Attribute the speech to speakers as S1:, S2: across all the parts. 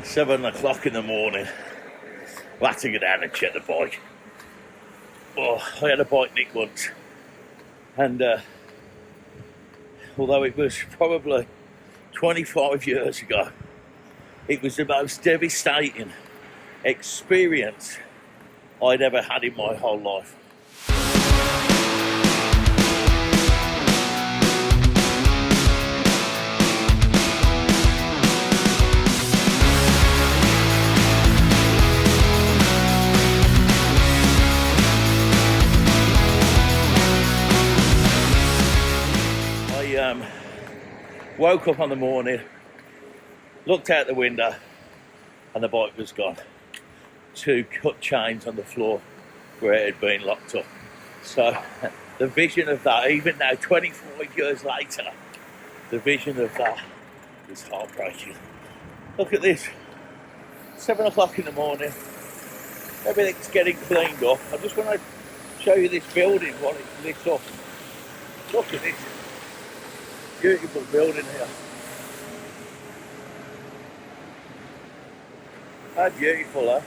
S1: 7 o'clock in the morning. I had to go down and check the bike. Oh, I had a bike nick once, and although it was probably 25 years ago, it was the most devastating experience I'd ever had in my whole life. Woke up on the morning, looked out the window, and the bike was gone. 2 cut chains on the floor where it had been locked up. So the vision of that, even now 25 years later, the vision of that is heartbreaking. Look at this, 7 o'clock in the morning, everything's getting cleaned up. I just want to show you this building while it's lit up. Look at this. Beautiful building here. How beautiful, huh?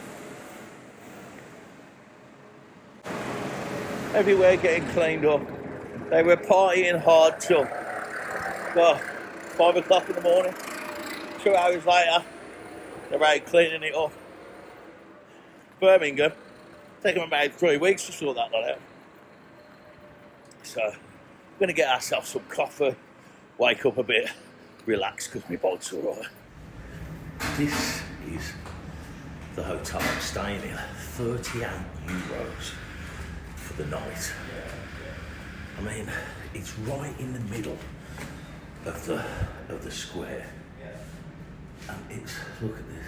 S1: Everywhere getting cleaned up. They were partying hard till 5 o'clock in the morning. 2 hours later, they're out cleaning it up. Birmingham, taking them about 3 weeks to sort that lot out. So, we're going to get ourselves some coffee. Wake up a bit, relax, because my bike's alright. This is the hotel I'm staying in. 38 euros for the night. I mean, it's right in the middle of the square. And it's, look at this.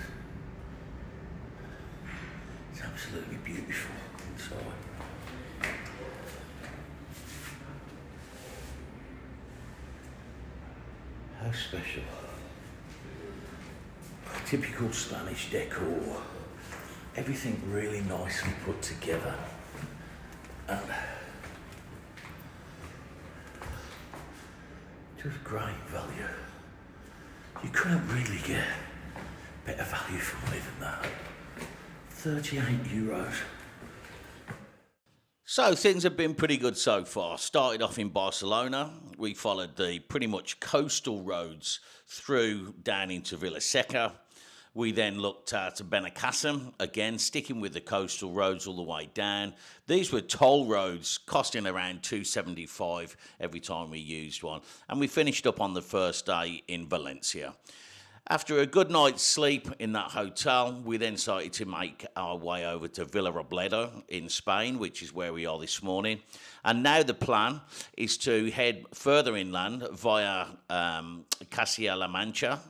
S1: It's absolutely beautiful inside. How special. Typical Spanish decor. Everything really nicely put together. And just great value. You couldn't really get better value for money than that. 38 euros. So things have been pretty good so far. Started off in Barcelona. We followed the pretty much coastal roads through down into Vilaseca. We then looked at Benicàssim, again sticking with the coastal roads all the way down. These were toll roads costing around $2.75 every time we used one. And we finished up on the first day in Valencia. After a good night's sleep in that hotel, we then started to make our way over to Villarrobledo in Spain, which is where we are this morning. And now the plan is to head further inland via Castilla-La Mancha,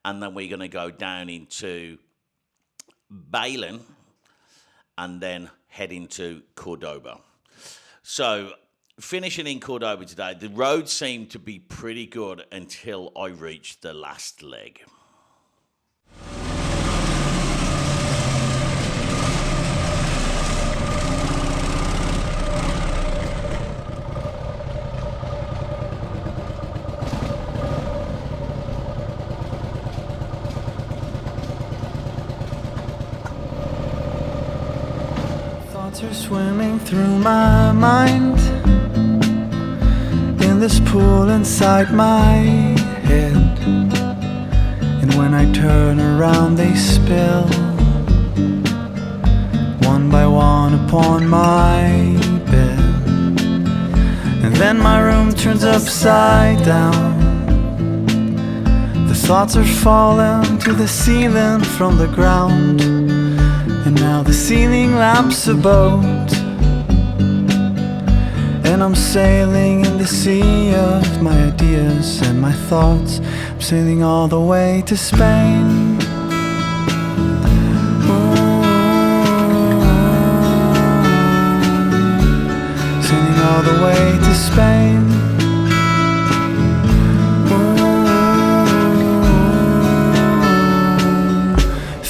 S1: and then we're going to go down into Bailén and then head into Cordoba. So finishing in Cordoba today, the road seemed to be pretty good until I reached the last leg.
S2: Thoughts are swimming through my mind in this pool inside my head. And when I turn around they spill one by one upon my bed. And then my room turns upside down. The thoughts are falling to the ceiling from the ground. And now the ceiling lamp's a boat, and I'm sailing in the sea of my ideas and my thoughts. I'm sailing all the way to Spain. Sailing all the way to Spain.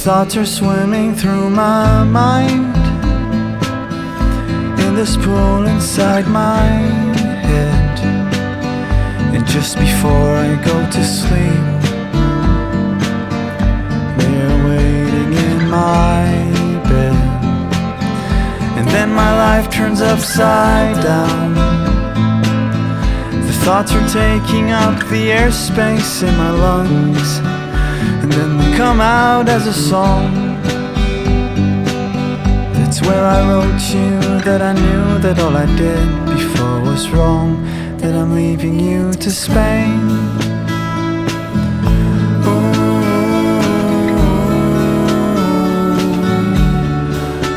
S2: Thoughts are swimming through my mind in this pool inside my head. And just before I go to sleep, there turns upside down. The thoughts are taking up the airspace in my lungs, and then they come out as a song. That's where I wrote you that I knew that all I did before was wrong, that I'm leaving you to Spain.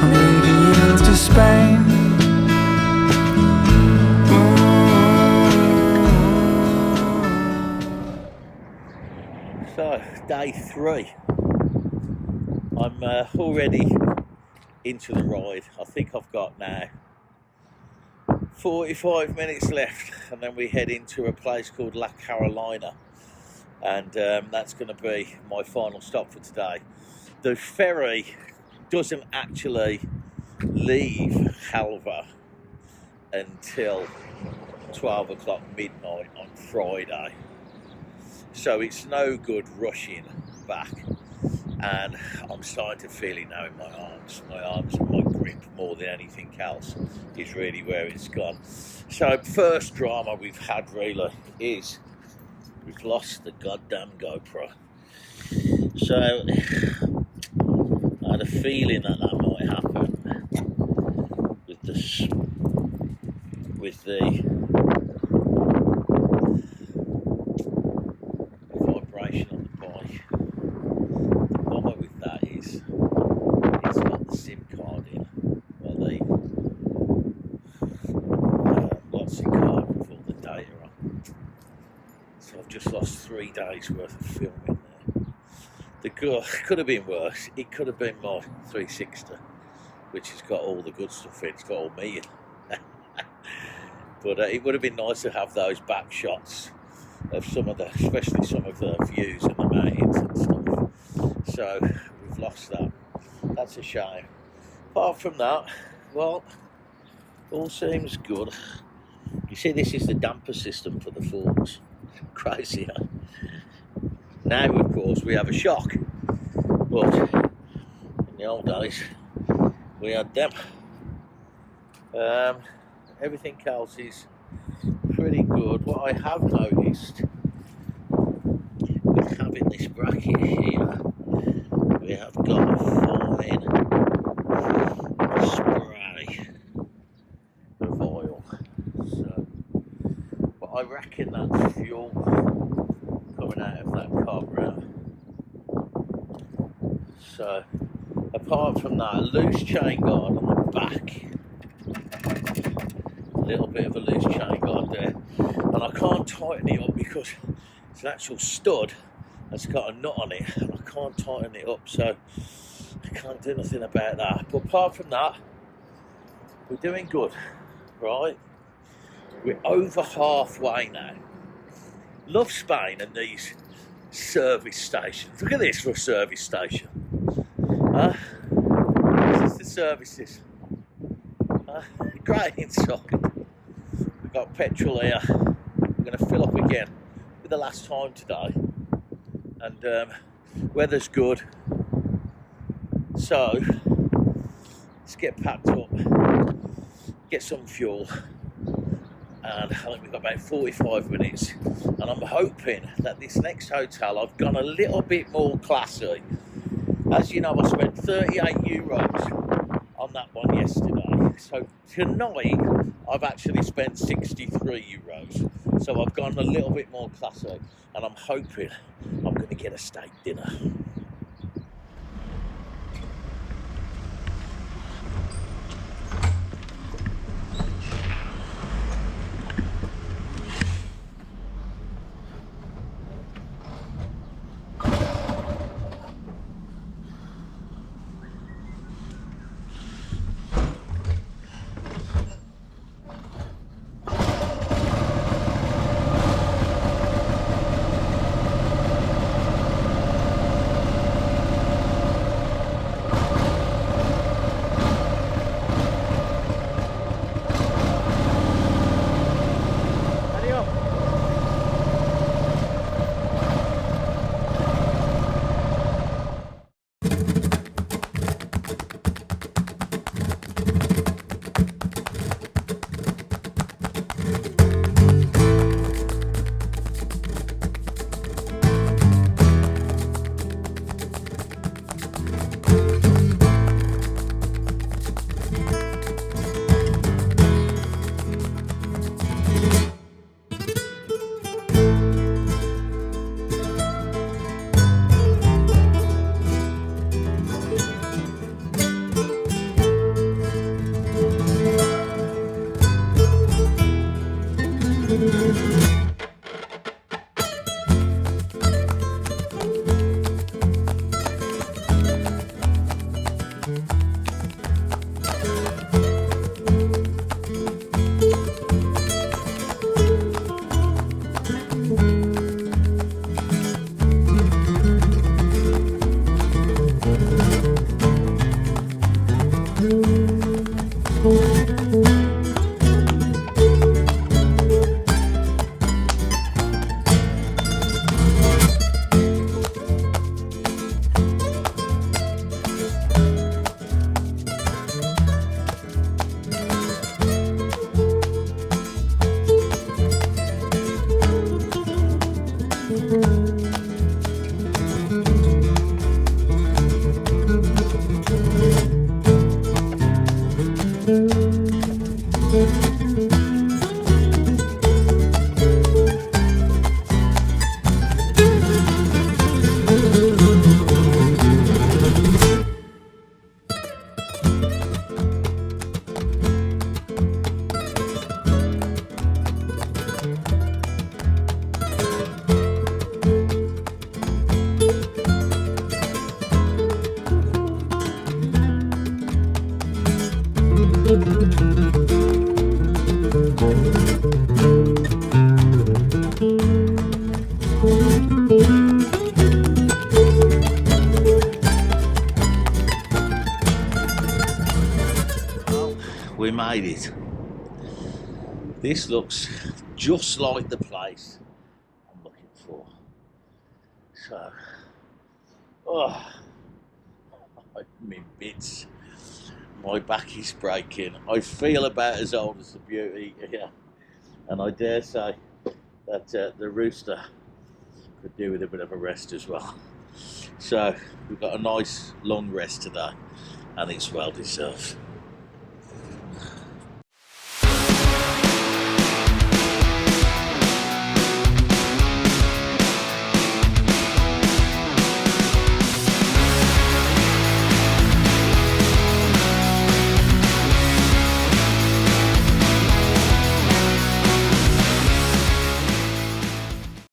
S2: I'm leaving you to Spain.
S1: So, day 3. I'm already into the ride. I think I've got now 45 minutes left, and then we head into a place called La Carolina, and that's going to be my final stop for today. The ferry doesn't actually leave Halva until 12 o'clock midnight on Friday, so it's no good rushing back, and I'm starting to feel it now in my arms. My arms and my grip, more than anything else, is really where it's gone. So first drama we've had really is we've lost the goddamn GoPro. So I had a feeling that might happen with the vibration on the bike. The bummer with that is it's got the SIM card in. Well, got SIM card with all the data on. So I've just lost 3 days worth of filming there. Could have been worse. It could have been my 360, which has got all the good stuff in. It's got all me in. But it would have been nice to have those back shots of especially some of the views and the mountains and stuff. So we've lost that. That's a shame. Apart from that, well, all seems good. You see, this is the damper system for the forks. Crazy, huh? Now, of course, we have a shock. But in the old days, we had them. Everything else is pretty good. What I have noticed with having this bracket here, we have got a fine spray of oil. So, but I reckon that's fuel coming out of that carburetor. So, apart from that, a loose chain guard on the back. A little bit of a loose chain guard there, and I can't tighten it up because it's an actual stud that's got a nut on it, and I can't tighten it up, so I can't do nothing about that. But apart from that, we're doing good, right? We're over halfway now. Love Spain and these service stations. Look at this for a service station. This is the services. Great inside. We've got petrol here. We're going to fill up again for the last time today, and weather's good, so let's get packed up, get some fuel, and I think we've got about 45 minutes, and I'm hoping that this next hotel I've gone a little bit more classy. As you know, I spent €38 on that one yesterday. So tonight I've actually spent €63. So I've gone a little bit more classy, and I'm hoping I'm going to get a steak dinner. we made it. This looks just like the place I'm looking for. So, oh, I'm in bits. My back is breaking. I feel about as old as the beauty here, and I dare say that the rooster could do with a bit of a rest as well. So we've got a nice long rest today, and it's well deserved.